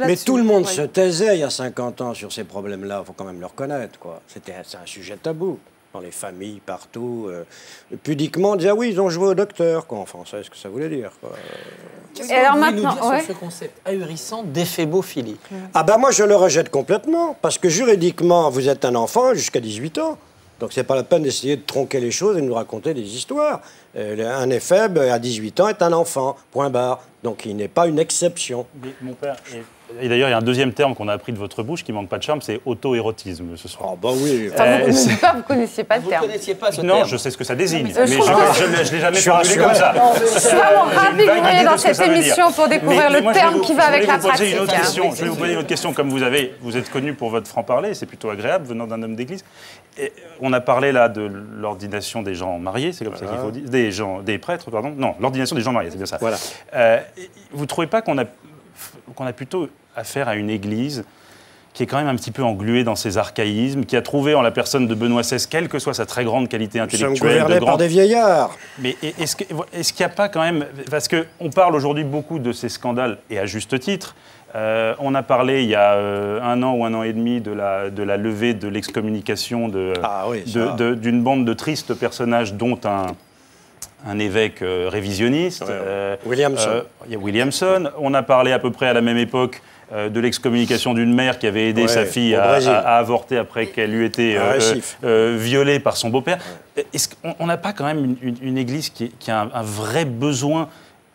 Mais tout le monde se taisait il y a 50 ans sur ces problèmes-là, il faut quand même le reconnaître, quoi. C'est un sujet tabou, dans les familles, partout. Pudiquement, on disait, ah oui, ils ont joué au docteur, quoi. Enfin, on savait ce que ça voulait dire, quoi. Qu'est-ce que vous voulez nous dire sur ce concept ahurissant d'éphébophilie? Ah ben moi, je le rejette complètement, parce que juridiquement, vous êtes un enfant jusqu'à 18 ans. Donc c'est pas la peine d'essayer de tronquer les choses et de nous raconter des histoires. Un éphèbe à 18 ans est un enfant, point barre. Donc il n'est pas une exception. Mais mon père, et d'ailleurs il y a un deuxième terme qu'on a appris de votre bouche qui manque pas de charme, c'est auto-érotisme ce soir. Oh bah oui. Enfin, vous ne connaissiez pas le terme. Vous ne connaissiez pas ce terme. Non, je sais ce que ça désigne, mais je ne l'ai jamais formulé comme ça. Je suis vraiment ravie que vous soyez dans cette émission pour découvrir le terme qui va avec la pratique. Je vais vous poser une autre question. Comme vous êtes connu pour votre franc-parler, c'est plutôt agréable venant d'un homme d'église. On a parlé là de l'ordination des gens mariés, c'est comme ça qu'il faut dire, des prêtres, pardon. Non, l'ordination des gens mariés, c'est bien ça. Voilà. Vous ne trouvez pas qu'on a plutôt affaire à une église qui est quand même un petit peu engluée dans ses archaïsmes, qui a trouvé en la personne de Benoît XVI, quelle que soit sa très grande qualité intellectuelle... Nous sommes gouvernés par des vieillards. Mais est-ce qu'il n'y a pas quand même... Parce qu'on parle aujourd'hui beaucoup de ces scandales, et à juste titre. On a parlé il y a 1 an ou 1 an et demi de la levée de l'excommunication d'une bande de tristes personnages, dont un évêque révisionniste. Williamson. Williamson. On a parlé à peu près à la même époque de l'excommunication d'une mère qui avait aidé sa fille à avorter après qu'elle eût été violée par son beau-père. Est-ce qu'on n'a pas quand même une église qui a un vrai besoin,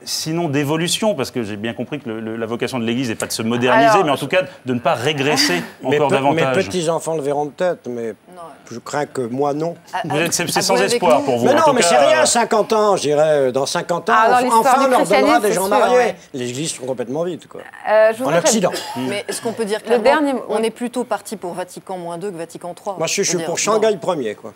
sinon d'évolution, parce que j'ai bien compris que la vocation de l'Église n'est pas de se moderniser, mais en tout cas de ne pas régresser encore davantage. Mes petits-enfants le verront peut-être, mais je crains que moi, non. C'est sans espoir pour vous. Mais non, mais c'est rien, 50 ans, je dirais. Dans 50 ans, enfin, on leur donnera des gens mariés. Les églises sont complètement vides, quoi. En Occident. Mais est-ce qu'on peut dire clairement, on est plutôt parti pour Vatican -2 que Vatican III? Moi, je suis pour Shanghai Ier, quoi.